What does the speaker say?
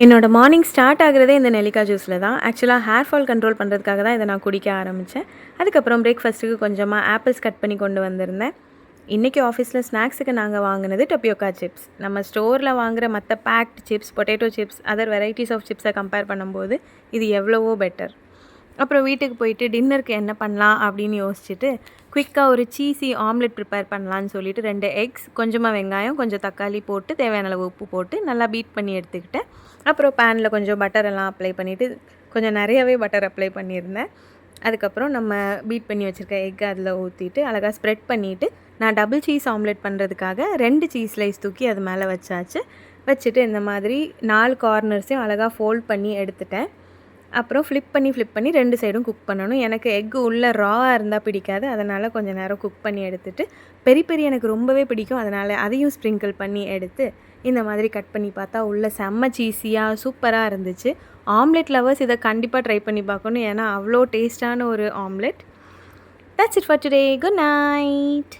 என்னோட morning start ஆகுறதே இந்த நெல்லிக்காய் ஜூஸில தான். ஆக்சுவலா ஹேர் ஃபால் கண்ட்ரோல் பண்ணுறதுக்காக தான் இத நான் குடிக்க ஆரம்பிச்சேன். அதுக்கப்புறம் பிரேக்ஃபாஸ்ட்டுக்கு கொஞ்சமா ஆப்பிள்ஸ் கட் பண்ணி கொண்டு வந்திருந்தேன். இன்றைக்கி ஆஃபீஸில் ஸ்நாக்ஸுக்கு நாங்கள் வாங்கினது டொபியோக்கா சிப்ஸ். நம்ம ஸ்டோரில் வாங்குகிற மற்ற packed chips, potato chips, other varieties of சிப்ஸை கம்பேர் பண்ணும்போது இது எவ்வளவோ பெட்டர். அப்புறம் வீட்டுக்கு போயிட்டு டின்னருக்கு என்ன பண்ணலாம் அப்படின்னு யோசிச்சுட்டு குயிக்காக ஒரு சீஸி ஆம்லெட் ப்ரிப்பேர் பண்ணலான்னு சொல்லிட்டு 2 எக்ஸ், கொஞ்சமாக வெங்காயம், கொஞ்சம் தக்காளி போட்டு தேவையான அளவு உப்பு போட்டு நல்லா பீட் பண்ணி எடுத்துக்கிட்டேன். அப்புறம் பேனில் கொஞ்சம் பட்டர் எல்லாம் அப்ளை பண்ணிவிட்டு கொஞ்சம் நிறையவே பட்டர் அப்ளை பண்ணியிருந்தேன். அதுக்கப்புறம் நம்ம பீட் பண்ணி வச்சுருக்க எக் அதில் ஊற்றிட்டு அழகாக ஸ்ப்ரெட் பண்ணிவிட்டு நான் டபுள் சீஸ் ஆம்லெட் பண்ணுறதுக்காக 2 சீஸ் ஸ்லைஸ் தூக்கி அது மேலே வச்சாச்சு. வச்சுட்டு இந்த மாதிரி 4 கார்னர்ஸையும் அழகாக ஃபோல்ட் பண்ணி எடுத்துட்டேன். அப்புறம் ஃப்ளிப் பண்ணி 2 சைடும் குக் பண்ணணும். எனக்கு எக்கு உள்ளே ராவாக இருந்தால் பிடிக்காது. அதனால் கொஞ்சம் நேரம் குக் பண்ணி எடுத்துட்டு பெரி எனக்கு ரொம்பவே பிடிக்கும். அதனால் அதையும் ஸ்ப்ரிங்கிள் பண்ணி எடுத்து இந்த மாதிரி கட் பண்ணி பார்த்தா உள்ளே செம்ம சீஸியாக சூப்பராக இருந்துச்சு. ஆம்லெட் லவர்ஸ் இதை கண்டிப்பாக ட்ரை பண்ணி பார்க்கணும். ஏன்னா அவ்வளோ டேஸ்ட்டான ஒரு omelette. That's it for today. Good night.